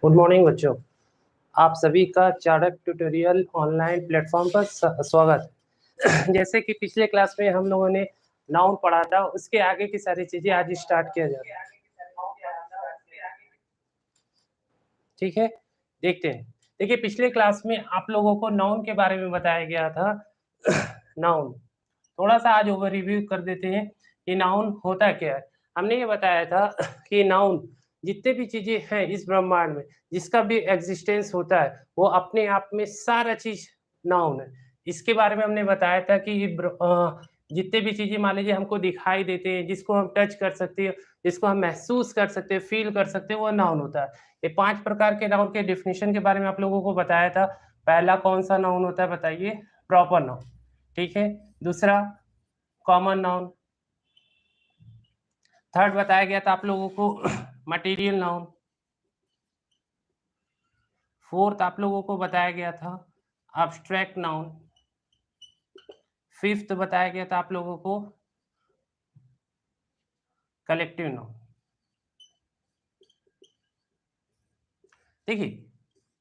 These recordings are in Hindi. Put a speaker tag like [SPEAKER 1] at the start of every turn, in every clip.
[SPEAKER 1] गुड मॉर्निंग बच्चों। आप सभी का चाणक्य ट्यूटोरियल ऑनलाइन प्लेटफॉर्म पर स्वागत है। जैसे कि पिछले क्लास में हम लोगों ने नाउन पढ़ा था, उसके आगे की सारी चीजें आज स्टार्ट किया जा रहा है। ठीक है, देखते हैं। देखिए, पिछले क्लास में आप लोगों को नाउन के बारे में बताया गया था। नाउन थोड़ा सा आज ओवर रिव्यू कर देते हैं कि नाउन होता क्या है। हमने ये बताया था कि नाउन जितने भी चीजें हैं इस ब्रह्मांड में, जिसका भी एग्जिस्टेंस होता है, वो अपने आप में सारा चीज नाउन है। इसके बारे में हमने बताया था कि जितने भी चीजें मान लीजिए हमको दिखाई देते हैं, जिसको हम टच कर सकते हैं, जिसको हम महसूस कर सकते हैं, फील कर सकते हैं, वो नाउन होता है। ये 5 प्रकार के नाउन के डेफिनेशन के बारे में आप लोगों को बताया था। पहला कौन सा नाउन होता है बताइए? Proper noun. ठीक है। दूसरा कॉमन नाउन। थर्ड बताया गया था आप लोगों को मटेरियल नाउन। फोर्थ आप लोगों को बताया गया था अब्स्ट्रैक्ट नाउन। फिफ्थ बताया गया था आप लोगों को कलेक्टिव नाउन। देखिए,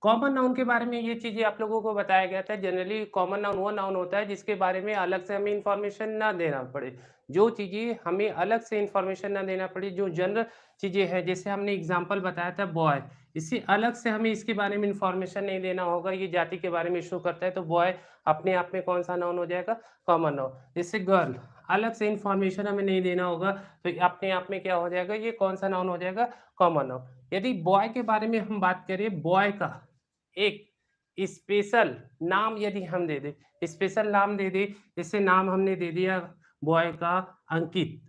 [SPEAKER 1] कॉमन नाउन के बारे में ये चीजें आप लोगों को बताया गया था। जनरली कॉमन नाउन वो नाउन होता है जिसके बारे में अलग से हमें इंफॉर्मेशन ना देना पड़े। जो चीजें हमें अलग से इंफॉर्मेशन ना देना पड़े, जो जनरल चीजें हैं, जैसे हमने एग्जांपल बताया था बॉय, इससे अलग से हमें इसके बारे में इंफॉर्मेशन नहीं देना होगा। ये जाति के बारे में शो करता है तो बॉय अपने आप में कौन सा नाउन हो जाएगा? Common noun. जैसे गर्ल, अलग से इंफॉर्मेशन हमें नहीं देना होगा तो अपने आप में क्या हो जाएगा? ये कौन सा नाउन हो जाएगा? Common noun. यदि बॉय के बारे में हम बात करें, बॉय का एक स्पेशल नाम यदि हम दे दें, स्पेशल नाम दे दें, जैसे नाम हमने दे दिया बॉय का अंकित,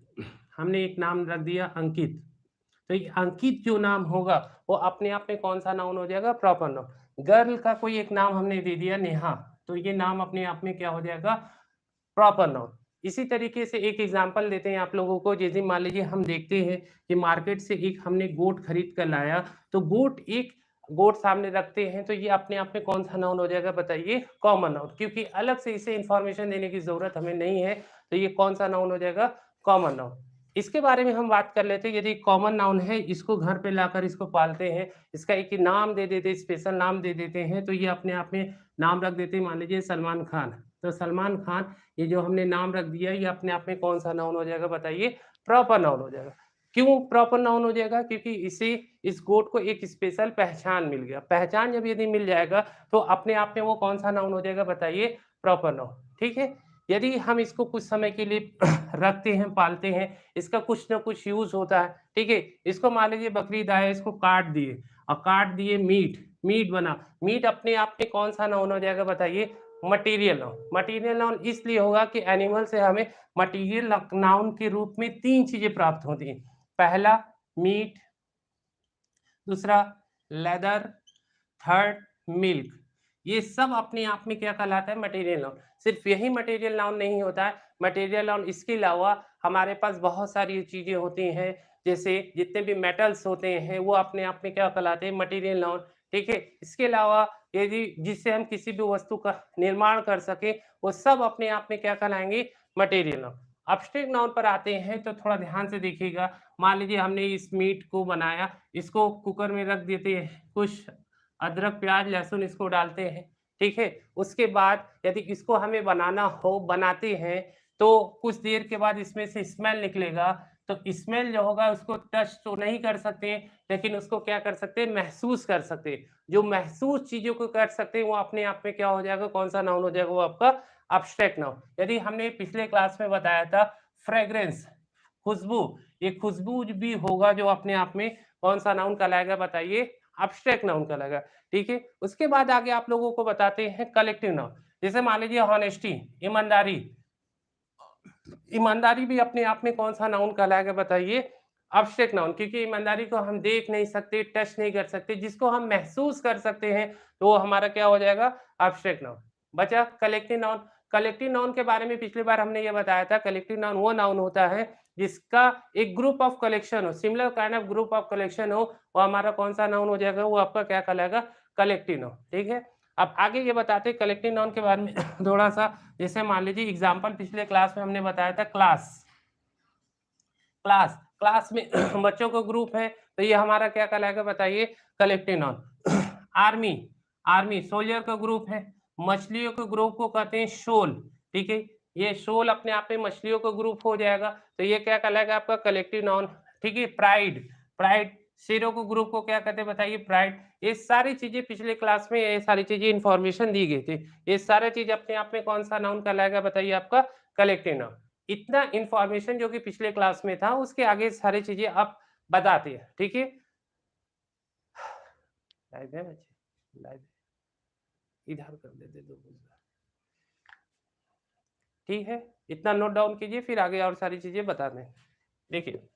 [SPEAKER 1] हमने एक नाम रख दिया अंकित, तो ये अंकित जो नाम होगा वो अपने आप में कौन सा नाउन हो जाएगा? Proper noun. गर्ल का कोई एक नाम हमने दे दिया नेहा, तो ये नाम अपने आप में क्या हो जाएगा? Proper noun. इसी तरीके से एक एग्जांपल देते हैं आप लोगों को। जैसे मान लीजिए हम देखते हैं कि मार्केट से एक हमने गोट खरीद कर लाया, तो गोट सामने रखते हैं तो ये अपने आप में कौन सा नाउन हो जाएगा बताइए? कॉमन नाउन, क्योंकि अलग से इसे इंफॉर्मेशन देने की जरूरत हमें नहीं है, तो ये कौन सा नाउन हो जाएगा? Common noun. इसके बारे में हम बात कर लेते हैं। यदि कॉमन नाउन है, इसको घर पे लाकर इसको पालते हैं, इसका एक नाम दे देते, स्पेशल नाम दे देते हैं, तो ये अपने आप में नाम रख देते हैं। मान लीजिए सलमान खान, तो सलमान खान ये जो हमने नाम रख दिया, ये अपने आप में कौन सा नाउन हो जाएगा बताइए? प्रॉपर नाउन हो जाएगा। क्यों प्रॉपर नाउन हो जाएगा? क्योंकि इसे इस गोट को एक स्पेशल पहचान मिल गया। पहचान जब यदि मिल जाएगा तो अपने आप में वो कौन सा नाउन हो जाएगा बताइए? Proper noun. ठीक है। यदि हम इसको कुछ समय के लिए रखते हैं, पालते हैं, इसका कुछ ना कुछ यूज होता है। ठीक है। इसको मान लीजिए बकरीद आया, इसको काट दिए और काट दिए मीट, मीट बना। मीट अपने आप में कौन सा नाउन हो जाएगा बताइए? Material noun. मटीरियल नाउन इसलिए होगा कि एनिमल से हमें मटीरियल नाउन के रूप में 3 चीजें प्राप्त होती हैं। पहला मीट, दूसरा लेदर, थर्ड मिल्क। ये सब अपने आप में क्या कहलाता है? Material noun. सिर्फ यही मटेरियल नाउन नहीं होता है। मटेरियल नाउन इसके अलावा हमारे पास बहुत सारी चीजें होती हैं, जैसे जितने भी मेटल्स होते हैं वो अपने आप में क्या कहलाते हैं? Material noun. ठीक है। इसके अलावा यदि जिससे हम किसी भी वस्तु का निर्माण कर सके, वो सब अपने आप में क्या कहलाएंगे? Material noun. अब्स्ट्रैक्ट नाउन पर आते हैं तो थोड़ा ध्यान से देखिएगा। मान लीजिए हमने इस मीट को बनाया, इसको कुकर में रख देते हैं, कुछ अदरक, प्याज, लहसुन इसको डालते हैं। ठीक है। उसके बाद यदि इसको हमें बनाना हो, बनाते हैं, तो कुछ देर के बाद इसमें से स्मेल निकलेगा। तो स्मेल जो होगा उसको टच तो नहीं कर सकते, लेकिन उसको क्या कर सकते हैं? महसूस कर सकते हैं। जो महसूस चीजों को कर सकते हैं वो अपने आप में क्या हो जाएगा? कौन सा नाउन हो जाएगा? वो आपका अब्स्ट्रैक्ट नाउन। यदि हमने पिछले क्लास में बताया था फ्रेग्रेंस, खुशबू, ये खुशबू भी होगा जो अपने आप में कौन सा नाउन कहलाएगा बताइए? अब्स्ट्रैक्ट नाउन कहलाएगा। ठीक है। उसके बाद आगे आप लोगों को बताते हैं कलेक्टिव नाउन। जैसे मान लीजिए हॉनेस्टी, ईमानदारी। ईमानदारी भी अपने आप में कौन सा नाउन कहलाएगा बताइए? अब्स्ट्रैक्ट नाउन, क्योंकि ईमानदारी को हम देख नहीं सकते, टच नहीं कर सकते, जिसको हम महसूस कर सकते हैं तो वो हमारा क्या हो जाएगा? Abstract noun. बचा कलेक्टिव नाउन। कलेक्टिव नाउन के बारे में पिछली बार हमने ये बताया था। कलेक्टिव नाउन वो नाउन होता है जिसका एक ग्रुप ऑफ कलेक्शन हो, similar kind of group of collection हो, वो हमारा कौन सा नाउन हो जाएगा? वो आपका क्या कहलाएगा? Collective noun. ठीक है। अब आगे ये बताते हैं कलेक्टिव नाउन के बारे में थोड़ा सा। जैसे मान लीजिए एग्जाम्पल पिछले क्लास में हमने बताया था क्लास। क्लास क्लास में बच्चों का ग्रुप है तो ये हमारा क्या कहलाएगा बताइए, collective noun. Army, army soldier का ग्रुप है। मछलियों के ग्रुप को कहते हैं शोल, ठीक है। ये शोल अपने आप में मछलियों का ग्रुप हो जाएगा, तो ये क्या कहलाएगा आपका कलेक्टिव नाउन, ठीक है। प्राइड, प्राइड शेरों को ग्रुप को क्या कहते हैं बताइए, प्राइड। ये सारी चीजें पिछले क्लास में ये सारी चीजें इंफॉर्मेशन दी गई थी, ये सारा चीज अपने आप में कौन सा नाउन कहलाएगा बताइए, आपका कलेक्टिव नाउन। इतना इंफॉर्मेशन जो कि पिछले क्लास में था उसके आगे सारी चीजें आप बताते हैं, ठीक है। लाइव है बच्चे, लाइव इधर कर देते दो, ठीक है। इतना नोट डाउन कीजिए, फिर आगे और सारी चीजें बता दें। देखिए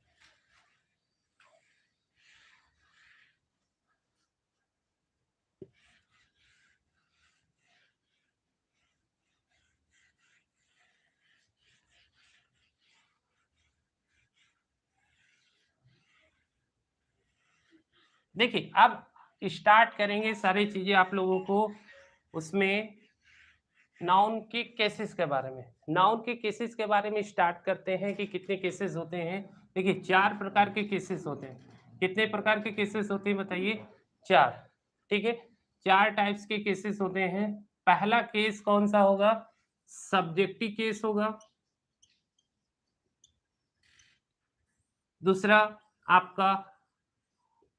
[SPEAKER 1] देखिए अब स्टार्ट करेंगे सारी चीजें आप लोगों को उसमें नाउन के केसेस के बारे में। नाउन के केसेस के बारे में स्टार्ट करते हैं कि कितने केसेस होते हैं। देखिए 4 प्रकार के केसेस होते हैं। कितने प्रकार के केसेस होते हैं बताइए, 4, ठीक है। 4 टाइप्स के केसेस होते हैं। पहला केस कौन सा होगा, सब्जेक्टिव केस होगा। दूसरा आपका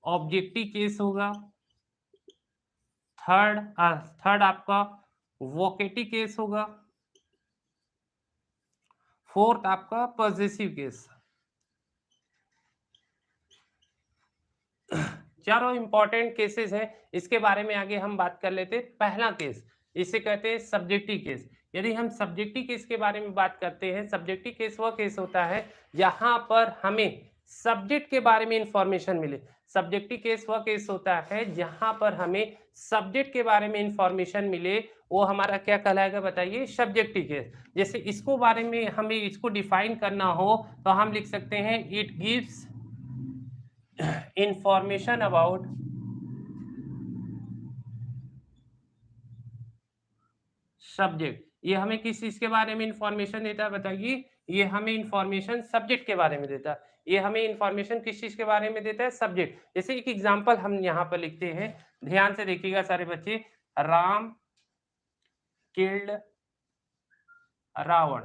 [SPEAKER 1] ऑब्जेक्टिव केस होगा। थर्ड आपका वोकेटिव केस होगा। फोर्थ आपका पॉजेसिव केस। चारों इंपॉर्टेंट केसेस हैं, इसके बारे में आगे हम बात कर लेते हैं। पहला केस इसे कहते हैं सब्जेक्टिव केस। यदि हम सब्जेक्टिव केस के बारे में बात करते हैं, सब्जेक्टिव केस वह केस होता है जहां पर हमें सब्जेक्ट के बारे में इंफॉर्मेशन मिले। सब्जेक्टिव केस वह केस होता है जहां पर हमें सब्जेक्ट के बारे में इंफॉर्मेशन मिले, वो हमारा क्या कहलाएगा बताइए, सब्जेक्टिव केस। जैसे इसको बारे में हमें इसको डिफाइन करना हो तो हम लिख सकते हैं, it gives information about subject. ये हमें किस चीज के बारे में इंफॉर्मेशन देता है बताइए, ये हमें इंफॉर्मेशन सब्जेक्ट के बारे में देता है। ये हमें इंफॉर्मेशन किस चीज के बारे में देता है, सब्जेक्ट। जैसे एक एग्जांपल हम यहाँ पर लिखते हैं, ध्यान से देखिएगा सारे बच्चे। राम किल्ड रावण,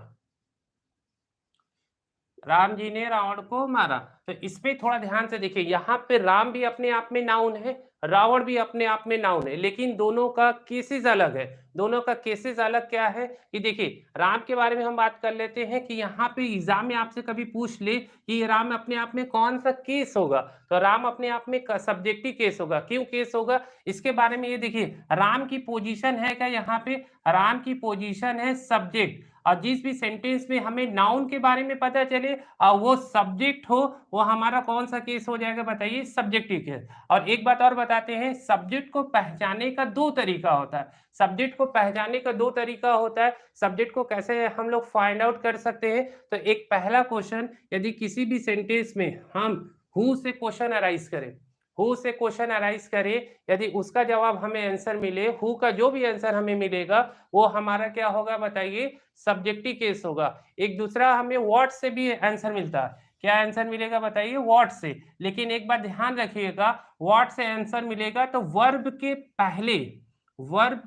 [SPEAKER 1] राम जी ने रावण को मारा। तो इसमें थोड़ा ध्यान से देखिए, यहाँ पे राम भी अपने आप में नाउन है, रावण भी अपने आप में नाउन है, लेकिन दोनों का केसेस अलग है। दोनों का केसेस अलग क्या है कि देखिए, राम के बारे में हम बात कर लेते हैं कि यहाँ पे एग्जाम में आपसे कभी पूछ ले कि राम अपने आप में कौन सा केस होगा, तो राम अपने आप में सब्जेक्टिव केस होगा। क्यों केस होगा, इसके बारे में ये देखिए, राम की पोजीशन है क्या, यहाँ पे राम की पोजीशन है सब्जेक्ट। और जिस भी सेंटेंस में हमें नाउन के बारे में पता चले और वो सब्जेक्ट हो, वो हमारा कौन सा केस हो जाएगा बताइए, सब्जेक्टिव केस। और एक बात और बताते हैं, सब्जेक्ट को पहचानने का 2 तरीका होता है। सब्जेक्ट को पहचानने का 2 तरीका होता है। सब्जेक्ट को कैसे हम लोग फाइंड आउट कर सकते हैं, तो एक पहला क्वेश्चन, यदि किसी भी सेंटेंस में हम हु से क्वेश्चन अराइज करें, हु से क्वेश्चन अराइज करे, यदि उसका जवाब हमें आंसर मिले, हु का जो भी आंसर हमें मिलेगा वो हमारा क्या होगा बताइए, सब्जेक्टिव केस होगा। एक दूसरा हमें व्हाट से भी आंसर मिलता है। क्या आंसर मिलेगा बताइए, व्हाट से। लेकिन एक बात ध्यान रखिएगा, व्हाट से आंसर मिलेगा तो वर्ब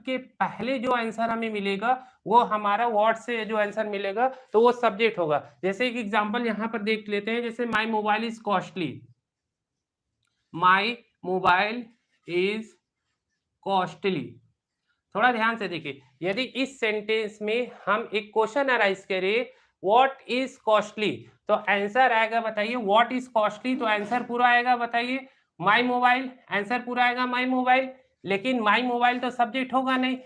[SPEAKER 1] के पहले जो आंसर हमें मिलेगा वो हमारा व्हाट से जो आंसर मिलेगा तो वो सब्जेक्ट होगा। जैसे एक एग्जांपल यहाँ पर देख लेते हैं, जैसे my mobile is costly, my mobile is costly. थोड़ा ध्यान से देखिए, यदि इस सेंटेंस में हम एक क्वेश्चन अराइज करें, व्हाट इज कॉस्टली, तो आंसर आएगा बताइए व्हाट इज कॉस्टली, तो आंसर पूरा आएगा बताइए माई मोबाइल, आंसर पूरा आएगा माई मोबाइल। लेकिन माई मोबाइल तो सब्जेक्ट होगा नहीं,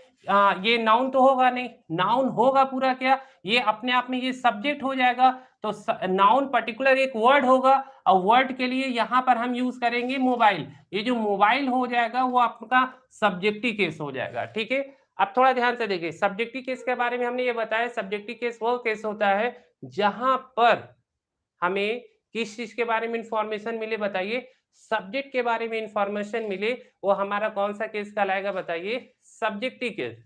[SPEAKER 1] ये नाउन तो होगा नहीं। नाउन होगा पूरा क्या, ये अपने आप में ये सब्जेक्ट हो जाएगा। तो नाउन पर्टिकुलर एक वर्ड होगा और वर्ड के लिए यहाँ पर हम यूज करेंगे मोबाइल। ये जो मोबाइल हो जाएगा वो आपका सब्जेक्टिव केस हो जाएगा, ठीक है। अब थोड़ा ध्यान से देखिए, सब्जेक्टिव केस के बारे में हमने ये बताया, सब्जेक्टिव केस वो केस होता है जहां पर हमें किस चीज के बारे में इंफॉर्मेशन मिले बताइए, सब्जेक्ट के बारे में इंफॉर्मेशन मिले, वो हमारा कौन सा केस कहलाएगा बताइए, सब्जेक्टिव केस।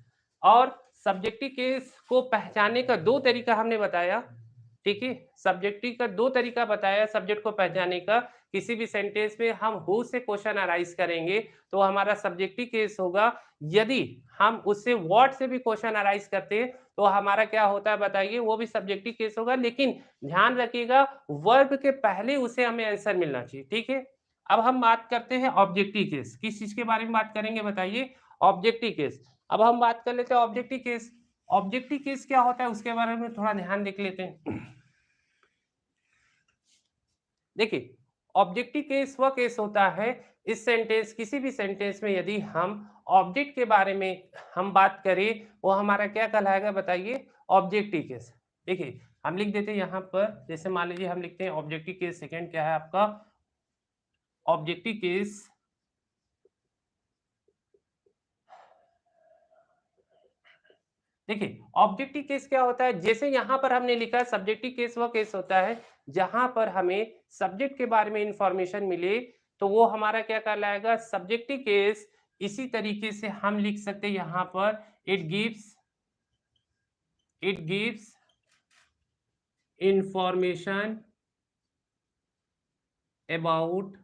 [SPEAKER 1] और सब्जेक्टिव केस को पहचानने का 2 तरीका हमने बताया। ठीक है? सब्जेक्टिव का 2 तरीका बताया सब्जेक्ट को पहचानने का। किसी भी सेंटेंस में हम हू से क्वेश्चन अराइज़ करेंगे, तो हमारा सब्जेक्टिव केस होगा। यदि हम उससे व्हाट से भी क्वेश्चन अराइज़ करते हैं, तो हमारा क्या होता है बताइए? वो भी सब्जेक्टिव केस होगा, लेकिन ध्यान रखिएगा वर्ब के पहले उसे हमें आंसर मिलना चाहिए, ठीक है? अब हम बात करते हैं ऑब्जेक्टिव केस। किस चीज़ के बारे में बात करेंगे बताइए? Objective case. अब हम बात कर लेते हैं ऑब्जेक्टिव केस। ऑब्जेक्टिव केस क्या होता है उसके बारे में थोड़ा ध्यान देख लेते हैं। देखिए, ऑब्जेक्टिव केस वह केस होता है इस सेंटेंस किसी भी सेंटेंस में यदि हम ऑब्जेक्ट के बारे में हम बात करें, वो हमारा क्या कहलाएगा बताइए? Objective case. देखिए, हम लिख देते हैं यहाँ पर जैसे मान लीजिए हम लिखते हैं ऑब्जेक्टिव केस सेकंड क्या है आपका? ऑब्जेक्टिव केस देखिए, ऑब्जेक्टिव केस क्या होता है? जैसे यहाँ पर हमने लिखा है सब्जेक्टिव केस वह केस होता है, जहाँ पर हमें सब्जेक्ट के बारे में इन्फॉर्मेशन मिले, तो वो हमारा क्या कहलाएगा? Subjective case. इसी तरीके से हम लिख सकते हैं यहाँ पर it gives information about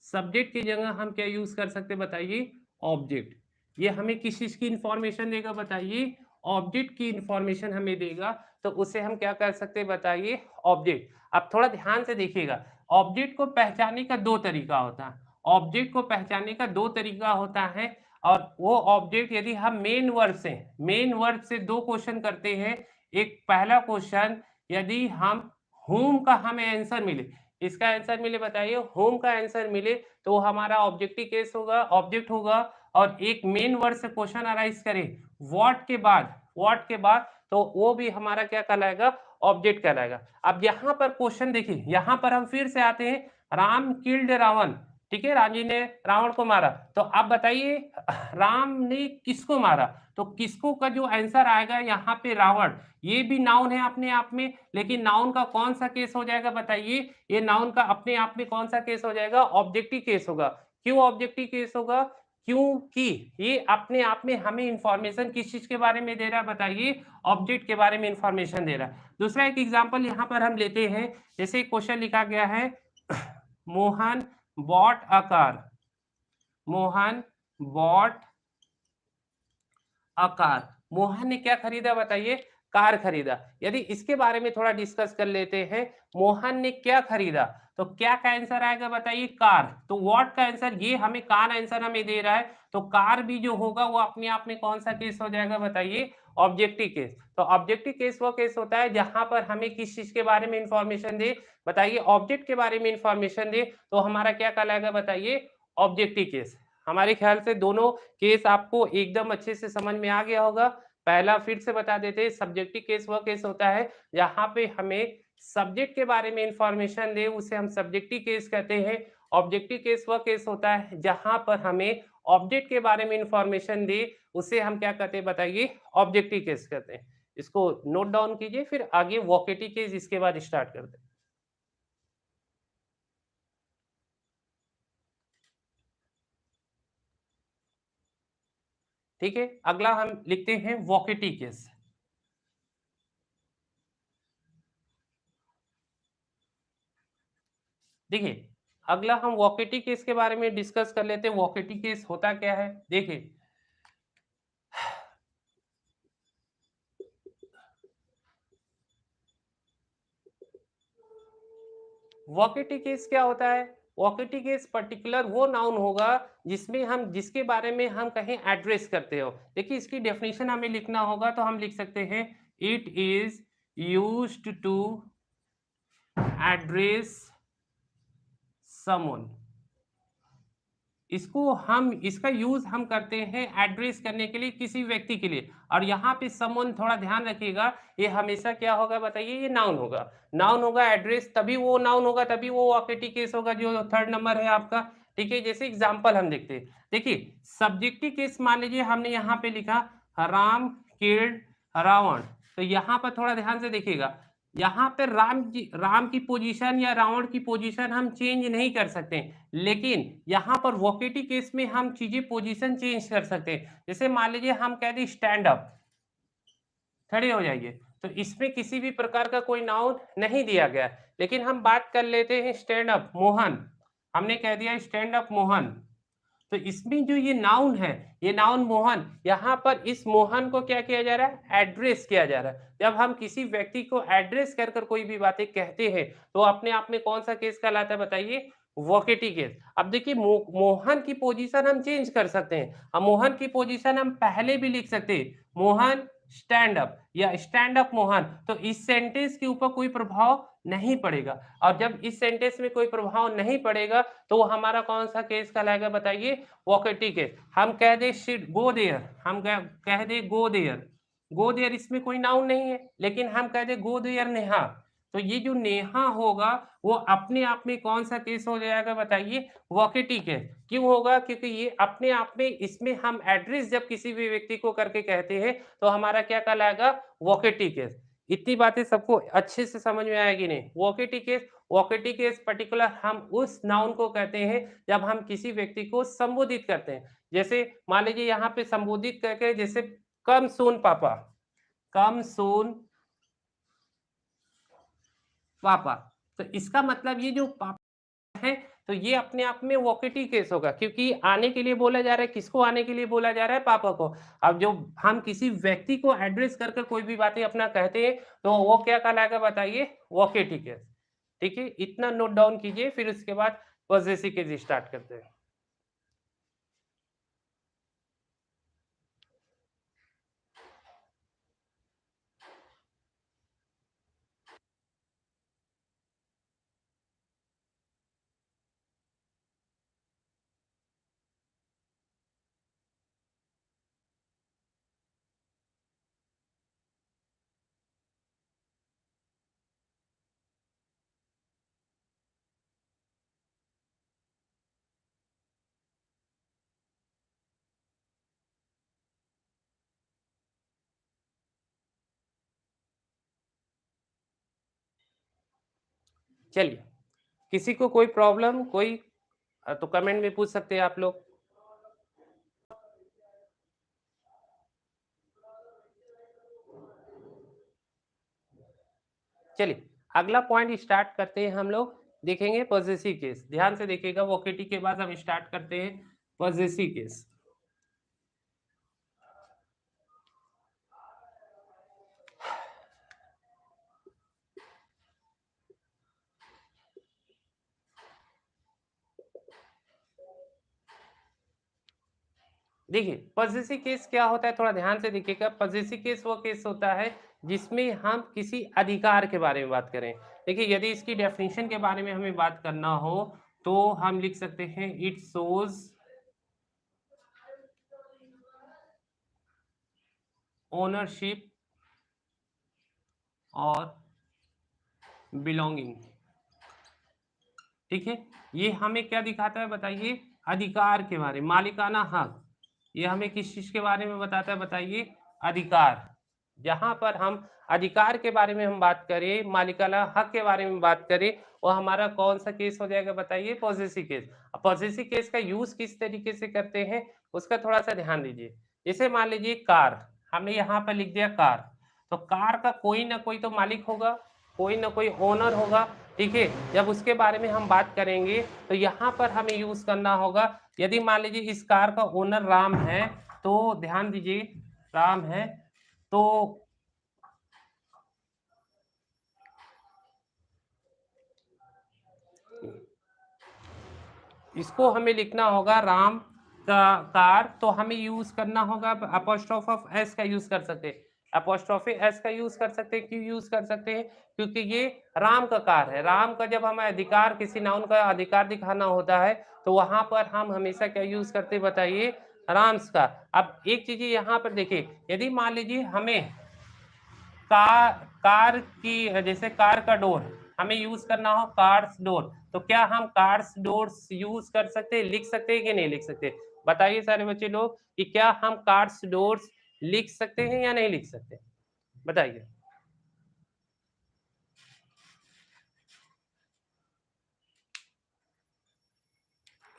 [SPEAKER 1] subject की जगह हम क्या यूज़ कर सकते हैं बताइए? ऑब्जेक्ट। ये हमें किस चीज़ की इन्फॉर्मेशन देगा बताइए? ऑब्जेक्ट की इन्फॉर्मेशन हमें देगा, तो उसे हम क्या कर सकते हैं बताइए? ऑब्जेक्ट। अब थोड़ा ध्यान से देखिएगा, ऑब्जेक्ट को पहचानने का 2 तरीका होता है। ऑब्जेक्ट को पहचानने का 2 तरीका होता है और वो ऑब्जेक्ट यदि हम मेन वर्ब से 2 क्वेश्चन करते हैं। एक पहला क्वेश्चन यदि हम whom का हमें आंसर मिले, इसका आंसर मिले बताइए? होम का आंसर मिले तो वो हमारा ऑब्जेक्टिव केस होगा, ऑब्जेक्ट होगा। और एक मेन वर्ड से क्वेश्चन अराइज करे व्हाट के बाद तो वो भी हमारा क्या कहलाएगा? ऑब्जेक्ट कहलाएगा। अब यहाँ पर क्वेश्चन देखिए, यहाँ पर हम फिर से आते हैं, राम किल्ड रावण, ठीक है? राम जी ने रावण को मारा, तो आप बताइए राम ने किसको मारा? तो किसको का जो आंसर आएगा यहाँ पे रावण, ये भी नाउन है अपने आप में, लेकिन नाउन का कौन सा केस हो जाएगा बताइए? ये नाउन का अपने आप में कौन सा केस हो जाएगा? ऑब्जेक्टिव केस होगा। क्यों ऑब्जेक्टिव केस होगा? क्योंकि ये अपने आप में हमें इंफॉर्मेशन किस चीज के बारे में दे रहा है बताइए? ऑब्जेक्ट के बारे में इंफॉर्मेशन दे रहा है। दूसरा एक एग्जांपल यहाँ पर हम लेते हैं, जैसे क्वेश्चन लिखा गया है Mohan bought a car. Mohan bought a car. Mohan ने क्या खरीदा बताइए? कार खरीदा। यदि इसके बारे में थोड़ा डिस्कस कर लेते हैं, मोहन ने क्या खरीदा? तो क्या का आंसर आएगा बताइए? कार। तो व्हाट का आंसर, ये हमें कार आंसर हमें दे रहा है, तो कार भी जो होगा वो अपने आप में कौन सा केस हो जाएगा बताइए? Objective case. तो ऑब्जेक्टिव केस वो केस होता है जहां पर हमें किस चीज के बारे में इंफॉर्मेशन दे बताइए? ऑब्जेक्ट के बारे में इंफॉर्मेशन दे, तो हमारा क्या कहलाएगा बताइए? Objective case. हमारे ख्याल से दोनों केस आपको एकदम अच्छे से समझ में आ गया होगा। पहला फिर से बता देते हैं, सब्जेक्टिव केस वह केस होता है जहाँ पे हमें सब्जेक्ट के बारे में इंफॉर्मेशन दे, उसे हम सब्जेक्टिव केस कहते हैं। ऑब्जेक्टिव केस वह केस होता है जहाँ पर हमें ऑब्जेक्ट के बारे में इंफॉर्मेशन दे, उसे हम क्या कहते हैं बताइए? ऑब्जेक्टिव केस कहते हैं। इसको नोट डाउन कीजिए, फिर आगे वोकेटिव केस इसके बाद स्टार्ट करते हैं। ठीक है, अगला हम लिखते हैं वोकेटिव केस। देखिए, अगला हम वोकेटिव केस के बारे में डिस्कस कर लेते हैं। वोकेटिव केस होता क्या है? देखिए, वोकेटिव केस क्या होता है? वोकेटिव केस पर्टिकुलर वो नाउन होगा जिसमें हम जिसके बारे में हम कहीं एड्रेस करते हो। देखिए, इसकी डेफिनेशन हमें लिखना होगा, तो हम लिख सकते हैं it is used to address someone. इसका यूज हम करते हैं एड्रेस करने के लिए, किसी व्यक्ति के लिए। और यहाँ पे समवन, थोड़ा ध्यान रखिएगा, ये हमेशा क्या होगा बताइए? ये नाउन होगा। नाउन होगा, एड्रेस तभी वो नाउन होगा, तभी वो वोकेटिव केस होगा जो थर्ड नंबर है आपका। ठीक है, जैसे एग्जांपल हम देखते हैं। देखिए, सब्जेक्टिव केस मान लीजिए हमने यहाँ पे लिखा राम किल्ड रावण, तो यहाँ पर थोड़ा ध्यान से देखिएगा, यहाँ पे राम की पोजीशन या रावण की पोजीशन हम चेंज नहीं कर सकते, लेकिन यहाँ पर वोकेटिव केस में हम चीजें पोजीशन चेंज कर सकते हैं। जैसे मान लीजिए हम कह दें स्टैंड अप, खड़े हो जाइए, तो इसमें किसी भी प्रकार का कोई नाउन नहीं दिया गया है। लेकिन हम बात कर लेते हैं स्टैंड अप मोहन, हमने कह दिया स्टैंड अप मोहन, तो इसमें जो ये नाउन है, ये नाउन मोहन, यहाँ पर इस मोहन को क्या किया जा रहा है? एड्रेस किया जा रहा है। जब हम किसी व्यक्ति को एड्रेस कर कर कोई भी बातें कहते हैं, तो अपने आप में कौन-सा केस कहलाता है बताइए? Vocative case. अब देखिए मोहन की पोजीशन हम चेंज कर सकते हैं। अब मोहन की पोजीशन हम पहले भी लिख सकते हैं, मोहन स्टैंड अप या स्टैंड अप मोहन, तो इस सेंटेंस के ऊपर कोई प्रभाव नहीं पड़ेगा। और जब इस सेंटेंस में कोई प्रभाव नहीं पड़ेगा, तो वो हमारा कौन-सा केस कहलाएगा बताइए? Vocative case. हम कह दें शिट गो देयर, हम कह दें गो देयर, गो देयर इसमें कोई नाउन नहीं है, लेकिन हम कह दें गो देयर नेहा, तो ये जो नेहा होगा, वो अपने आप में कौन-सा केस हो जाएगा बताइए? Vocative case. क्यों होगा? क्योंकि ये अपने आप में इसमें हम एड्रेस जब किसी भी व्यक्ति को करके कहते हैं, तो हमारा क्या कहलाएगा? Vocative case. इतनी बातें सबको अच्छे से समझ में आएगी नहीं? वोकेटिव केस पर्टिकुलर हम उस नाउन को कहते हैं जब हम किसी व्यक्ति को संबोधित करते हैं। जैसे मान लीजिए यहाँ पे संबोधित करके जैसे कम सून पापा, कम सून पापा। तो इसका मतलब ये जो पापा है, तो ये अपने आप में वोकेटिव केस होगा, क्योंकि आने के लिए बोला जा रहा है, किसको आने के लिए बोला जा रहा है? पापा को। अब जो हम किसी व्यक्ति को एड्रेस कर कर कोई भी बातें अपना कहते हैं, तो वो क्या कहलाएगा बताइए? Vocative case. ठीक है? इतना नोट डाउन कीजिए, फिर उसके बाद पॉसेसिव केस स्टार्ट करते हैं। चलिए, किसी को कोई प्रॉब्लम कोई तो कमेंट में पूछ सकते हैं आप लोग। चलिए, अगला पॉइंट स्टार्ट करते हैं हम लोग, देखेंगे पॉसेसिव केस। ध्यान से देखिएगा, वोकेटिव के बाद हम स्टार्ट करते हैं पॉसेसिव केस। देखिए, पॉसेसिव केस क्या होता है, थोड़ा ध्यान से देखिएगा। पॉसेसिव केस वो केस होता है जिसमें हम किसी अधिकार के बारे में बात करें। देखिए, यदि इसकी डेफिनेशन के बारे में हमें बात करना हो, तो हम लिख सकते हैं इट शोज़ ओनरशिप और बिलॉन्गिंग। ठीक है? ये हमें क्या दिखाता है बताइए? अधिकार के बारे में, मालिकाना हक। ये हमें किस चीज़ के बारे में बताता है बताइए? अधिकार। जहाँ पर हम अधिकार के बारे में हम बात करें, मालिकाना हक के बारे में बात करें, वो हमारा कौन-सा केस हो जाएगा बताइए? Possessive case. अब पॉसेसिव केस का यूज़ किस तरीके से करते हैं, उसका थोड़ा-सा ध्यान दीजिए। जैसे मान लीजिए कार, हमने यहाँ पर लिख दिया कार, तो कार का कोई ना कोई तो मालिक होगा, कोई ना कोई ओनर होगा, ठीक है? जब उसके बारे में हम बात करेंगे, तो यहाँ पर हमें यूज़ करना होगा, यदि मान लीजिए इस कार का ओनर राम है, तो ध्यान दीजिए, राम है, तो इसको हमें लिखना होगा राम का कार, तो हमें यूज़ करना होगा एपोस्ट्रोफ ऑफ एस का यूज़ कर सकते हैं। एपोस्ट्रोफी एस का यूज़ कर सकते हैं, क्यों यूज़ कर सकते हैं? क्योंकि ये राम का कार है। राम का जब हमें अधिकार, किसी नाउन का अधिकार दिखाना होता है, तो वहाँ पर हम हमेशा क्या यूज़ करते हैं बताइए? राम्स का। अब एक चीज़ यहाँ पर देखिए, यदि मान लीजिए हमें कार कार की जैसे कार का डोर हमें यूज करना हो, कार्स डोर, तो क्या हम कार्स डोर्स यूज कर सकते हैं, लिख सकते हैं कि नहीं लिख सकते? बताइए सारे बच्चे लोग कि क्या हम कार्स डोर्स लिख सकते हैं या नहीं लिख सकते? बताइए।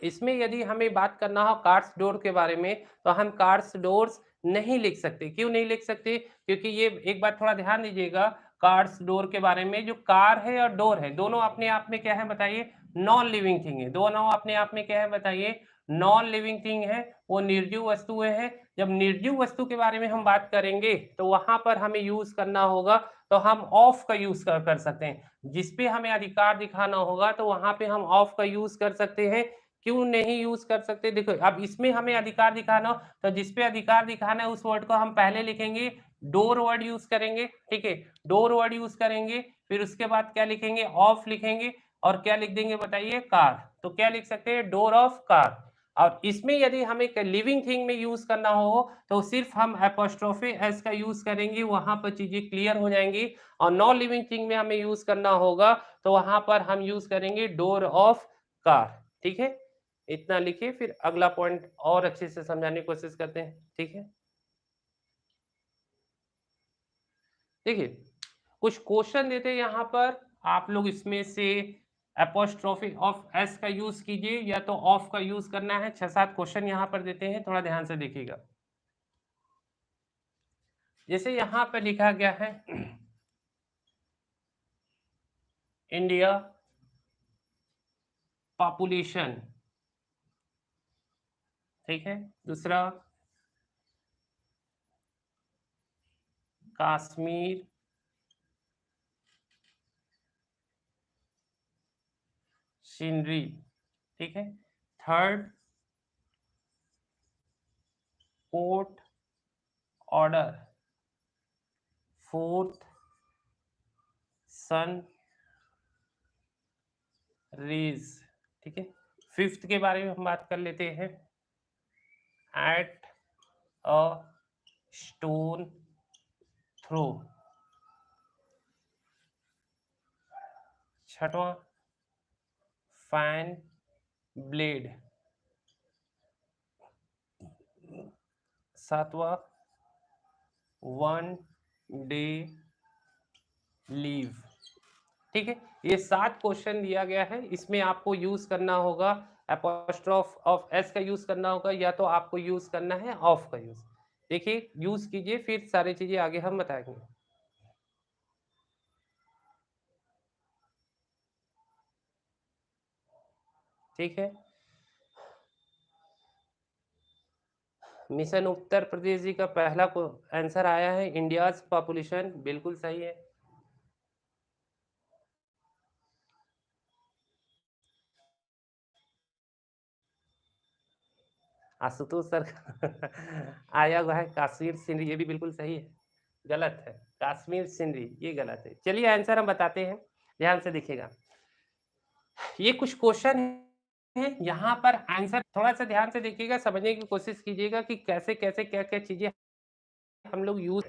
[SPEAKER 1] इसमें यदि हमें बात करना हो कार्स डोर के बारे में, तो हम कार्स डोर्स नहीं लिख सकते। क्यों नहीं लिख सकते? क्योंकि ये एक बात थोड़ा ध्यान दीजिएगा, कार्स, डोर के बारे में, जो कार है और डोर है, दोनों अपने आप में क्या है बताइए? नॉन लिविंग थिंग है। दोनों अपने आप में क्या है बताइए? नॉन लिविंग थिंग है, वो निर्जीव वस्तुएँ हैं। जब निर्जीव वस्तु के बारे में हम बात करेंगे, तो वहाँ पर हमें यूज़ करना होगा, तो हम ऑफ का यूज़ कर सकते हैं। जिस पे हमें अधिकार दिखाना होगा, तो वहाँ पे हम ऑफ का यूज़ कर सकते हैं। क्यों नहीं यूज़ कर सकते? देखो, अब इसमें हमें अधिकार दिखाना हो, तो जिस पे अधिकार दिखाना है उस वर्ड को हम पहले लिखेंगे, डोर वर्ड यूज़ करेंगे, ठीक है? डोर वर्ड यूज़ करेंगे, फिर उसके बाद क्या लिखेंगे? ऑफ लिखेंगे और क्या लिख देंगे बताइए? कार। तो क्या लिख सकते हैं? Door of car. और इसमें यदि हमें एक लिविंग थिंग में यूज़ करना हो, तो सिर्फ़ हम एपोस्ट्रोफ़ी एस का यूज़ करेंगे, वहाँ पर चीज़ें क्लियर हो जाएँगी। और नॉन लिविंग थिंग में हमें यूज़ करना होगा, तो वहाँ पर हम यूज़ करेंगे डोर ऑफ कार, ठीक है? इतना लिखिए, फिर अगला पॉइंट और अच्छे से समझाने की कोशिश करते हैं, ठीक है? देखिए, कुछ क्वेश्चन देते हैं यहाँ पर, आप लोग इसमें से एपोस्ट्रोफी ऑफ एस का यूज़ कीजिए या तो ऑफ का यूज़ करना है। 6-7 क्वेश्चन यहाँ पर देते हैं, थोड़ा ध्यान से देखिएगा। जैसे यहाँ पे लिखा गया है इंडिया पॉपुलेशन, ठीक है? दूसरा कश्मीर सीनरी, ठीक है? Third court order, fourth sun rays, ठीक है? फिफ्थ के बारे में हम बात कर लेते हैं, एट अ स्टोन थ्रो। छठवां फैन ब्लेड। सातवां वन डे लीव, ठीक है? ये 7 क्वेश्चन दिया गया है, इसमें आपको यूज़ करना होगा एपोस्ट्रोफ ऑफ एस का यूज़ करना होगा या तो आपको यूज़ करना है ऑफ का यूज़। देखिए, यूज़ कीजिए, फिर सारी चीज़ें आगे हम बताएँगे, ठीक है? मिशन उत्तर प्रदेश जी का पहला को आंसर आया है, इंडियाज़ पॉपुलेशन, बिल्कुल सही है। आशुतोष सर आया हुआ है कश्मीर सिंध, ये भी बिल्कुल सही है। गलत है, कश्मीर सिंधी ये गलत है। चलिए आंसर हम बताते हैं, ध्यान से देखिएगा। ये कुछ क्वेश्चन हैं, यहाँ पर आंसर थोड़ा-सा ध्यान से देखिएगा, समझने की कोशिश कीजिएगा कि कैसे-कैसे, क्या-क्या चीज़ें हम लोग यूज़।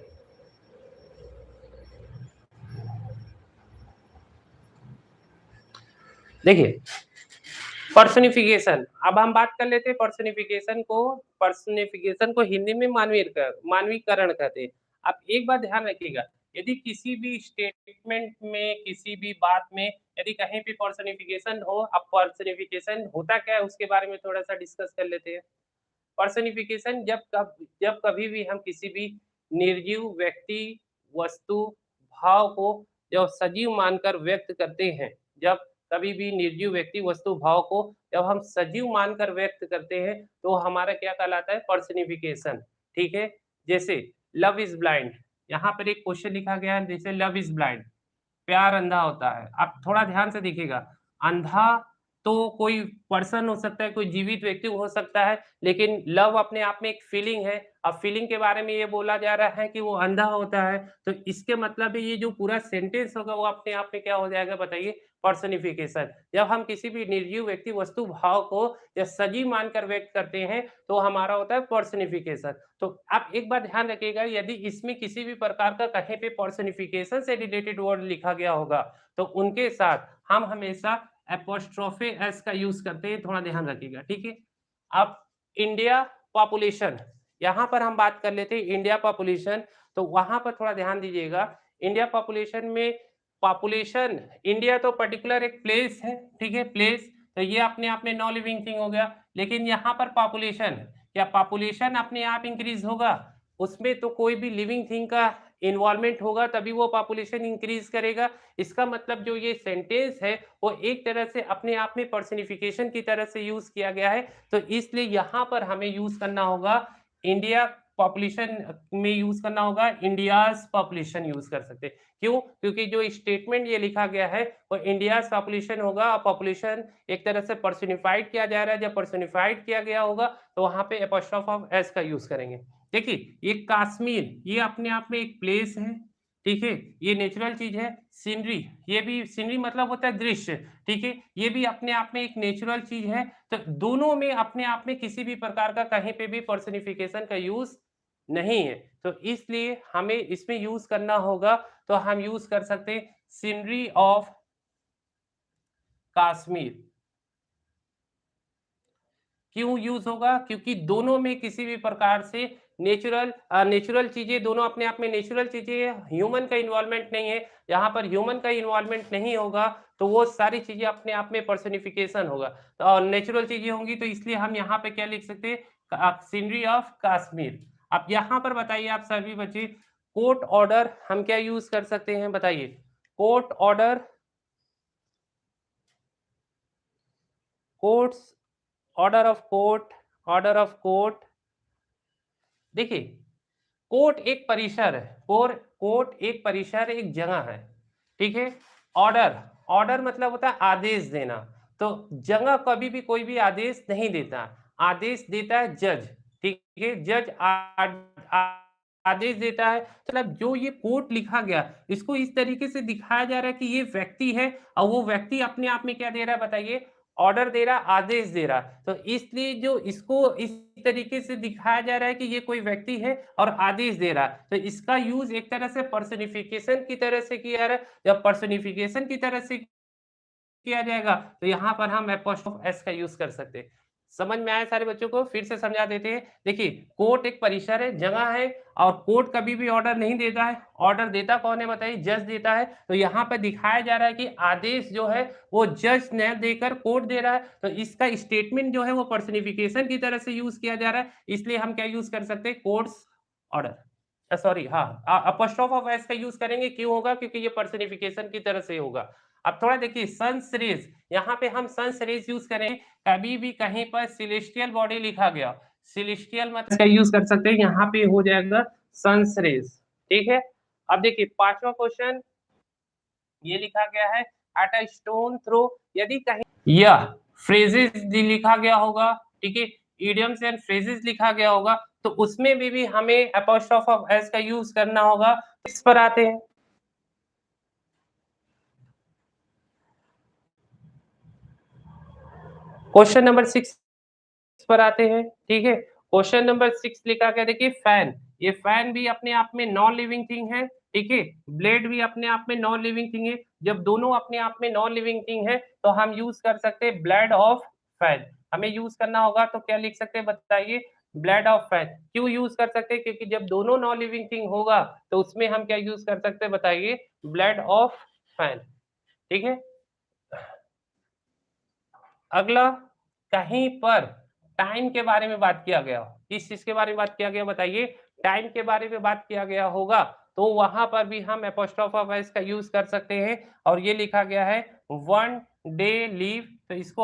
[SPEAKER 1] देखिए, पर्सनिफिकेशन, अब हम बात कर लेते हैं पर्सनिफिकेशन को हिंदी में मानवीकरण कहते हैं। आप एक बात ध्यान रखिएगा, यदि किसी भी स्टेटमेंट में, किसी भी बात में यदि कहीं पे पर्सनिफिकेशन हो, अब पर्सनिफिकेशन होता क्या है उसके बारे में थोड़ा-सा डिस्कस कर लेते हैं। पर्सनिफिकेशन जब कभी भी हम किसी भी निर्जीव व्यक्ति, वस्तु, भाव को जब सजीव मानकर व्यक्त करते हैं, जब कभी भी निर्जीव व्यक्ति, वस्तु, भाव को जब हम सजीव मानकर व्यक्त करते हैं, तो हमारा क्या कहलाता है? पर्सनिफिकेशन, ठीक है? जैसे लव इज़ ब्लाइंड, यहाँ पर एक क्वेश्चन लिखा गया है, जैसे लव इज़ ब्लाइंड, प्यार अंधा होता है। आप थोड़ा ध्यान से देखिएगा, अंधा तो कोई पर्सन हो सकता है, कोई जीवित व्यक्ति हो सकता है, लेकिन लव अपने आप में एक फीलिंग है। अब फीलिंग के बारे में ये बोला जा रहा है कि वो अंधा होता है, तो इसके मतलब है ये जो पूरा सेंटेंस होगा वो अपने आप में क्या हो जाएगा बताइए? पर्सनिफिकेशन। जब हम किसी भी निर्जीव व्यक्ति, वस्तु, भाव को या सजीव मानकर व्यक्त करते हैं, तो हमारा होता है पर्सनिफिकेशन। तो आप एक बात ध्यान रखिएगा, यदि इसमें किसी भी प्रकार का कहीं पे पर्सनिफिकेशन से रिलेटेड वर्ड लिखा गया होगा, तो उनके साथ हम हमेशा एपोस्ट्रोफे एस का यूज़ करते हैं, थोड़ा ध्यान रखिएगा, ठीक है? अब इंडिया पॉपुलेशन, यहाँ पर हम बात कर लेते हैं इंडिया पॉपुलेशन, तो वहाँ पर थोड़ा ध्यान दीजिएगा। इंडिया पॉपुलेशन में पॉपुलेशन, इंडिया तो पर्टिकुलर एक प्लेस है, ठीक है? प्लेस, तो ये अपने आप में नॉन लिविंग थिंग हो गया। लेकिन यहाँ पर पॉपुलेशन, क्या पॉपुलेशन अपने आप इंक्रीज़ होगा? उसमें तो कोई भी लिविंग थिंग का इन्वॉल्वमेंट होगा तभी वो पॉपुलेशन इंक्रीज़ करेगा। इसका मतलब जो ये सेंटेंस है वो एक तरह से अपने आप में पर्सनिफिकेशन की तरह से यूज़ किया गया है। तो इसलिए यहाँ पर हमें यूज़ करना होगा इंडिया पॉपुलेशन में यूज़ करना होगा इंडियाज़ पॉपुलेशन यूज़ कर सकते हैं। क्यों? क्योंकि जो स्टेटमेंट ये लिखा गया है वो इंडियाज़ पॉपुलेशन होगा और पॉपुलेशन एक तरह से पर्सनिफाइड किया जा रहा है। जब पर्सनिफाइड किया गया होगा तो वहाँ पे एपोस्ट्रोफ ऑफ एस का यूज़ करेंगे। देखिए, ये कश्मीर ये अपने आप में एक प्लेस है, ठीक है? ये नेचुरल चीज़ है। सीनरी, ये भी सीनरी मतलब होता है दृश्य, ठीक है? ये भी अपने आप में एक नेचुरल चीज़ है। तो दोनों में अपने आप में किसी भी प्रकार का कहीं पे भी पर्सनिफिकेशन का यूज़ नहीं है। तो इसलिए हमें इसमें यूज़ करना होगा, तो हम यूज़ कर सकते हैं सीनरी ऑफ कश्मीर। क्यों यूज़ होगा? क्योंकि दोनों में किसी भी प्रकार से नेचुरल चीज़ें दोनों अपने आप में नेचुरल चीज़ें हैं, ह्यूमन का इन्वॉल्वमेंट नहीं है। यहाँ पर ह्यूमन का इन्वॉल्वमेंट नहीं होगा, तो वो सारी चीज़ें अपने आप में पर्सनिफिकेशन होगा। और नेचुरल चीज़ें होंगी तो इसलिए हम यहाँ पे क्या लिख सकते हैं? Scenery of Kashmir. अब यहाँ पर बताइए आप सभी बच्चे, कोर्ट ऑर्डर हम क्या यूज़ कर सकते हैं बताइए? Court order, courts, order of court. देखिए, कोर्ट एक परिसर है, कोर्ट एक परिसर, एक जगह है, ठीक है? ऑर्डर, ऑर्डर मतलब होता है आदेश देना, तो जगह कभी भी कोई भी आदेश नहीं देता, आदेश देता है जज, ठीक है? जज आदेश देता है, मतलब जो ये कोर्ट लिखा गया, इसको इस तरीके से दिखाया जा रहा है कि ये व्यक्ति है और वो व्यक्ति अपने आप में क्या दे रहा है बताइए? ऑर्डर दे रहा, आदेश दे रहा। तो इसलिए जो इसको इस तरीके से दिखाया जा रहा है कि ये कोई व्यक्ति है और आदेश दे रहा है। तो इसका यूज़ एक तरह से पर्सनिफिकेशन की तरह से किया जा रहा है। जब पर्सनिफिकेशन की तरह से किया जाएगा, तो यहाँ पर हम एपोस्ट्रोफ एस का यूज़ कर सकते हैं। समझ में आया सारे बच्चों को? फिर से समझा देते हैं। देखिए, कोर्ट एक परिसर है, जगह है और कोर्ट कभी भी ऑर्डर नहीं देता है। ऑर्डर देता कौन है बताइए? जज देता है। तो यहाँ पे दिखाया जा रहा है कि आदेश जो है वो जज ने देकर कोर्ट दे रहा है। तो इसका स्टेटमेंट जो है वो पर्सनिफिकेशन की तरह से यूज़ किया जा रहा है। इसलिए हम क्या यूज़ कर सकते हैं? Courts order. सॉरी हाँ, एपोस्ट्रोफ ऑफ एस का यूज़ करेंगे, क्यों होगा? क्योंकि ये पर्सनिफिकेशन की तरह से होगा। अब थोड़ा देखिए सन्स रेज़, यहाँ पे हम सन्स रेज़ यूज़ करें, कभी भी कहीं पर सेलेस्टियल बॉडी लिखा गया, सेलेस्टियल मतलब इसका यूज़ कर सकते हैं, यहाँ पे हो जाएगा सन्स रेज़, ठीक है? अब देखिए 5वां क्वेश्चन ये लिखा गया है एट अ स्टोन थ्रो, यदि कहीं यह फ्रेजेस लिखा गया होगा, ठीक है? इडियम्स एंड फ्रेजेस लिखा गया होगा, तो उसमें भी हमें एपोस्ट्रोफ ऑफ एस का यूज़ करना होगा। इस पर आते हैं। क्वेश्चन नंबर 6 पर आते हैं, ठीक है? क्वेश्चन नंबर 6 लिखा गया देखिए फैन, ये फैन भी अपने आप में नॉन लिविंग थिंग है, ठीक है? ब्लेड भी अपने आप में नॉन लिविंग थिंग है। जब दोनों अपने आप में नॉन लिविंग थिंग है, तो हम यूज़ कर सकते हैं ब्लेड ऑफ फैन। हमें यूज़ करना होगा तो क्या लिख सकते हैं बताइए? Blade of fan. क्यों यूज़ कर सकते हैं? क्योंकि जब दोनों नॉन लिविंग थिंग होगा, तो उसमें हम क्या यूज़ कर सकते हैं बताइए? ब्लेड ऑफ फैन, ठीक है? अगला, कहीं पर टाइम के बारे में बात किया गया हो, किस चीज़ के बारे में बात किया गया बताइए? टाइम के बारे में बात किया गया होगा, तो वहाँ पर भी हम एपोस्ट्रोफ ऑफ एस का यूज़ कर सकते हैं और ये लिखा गया है 1 डे लीव, तो इसको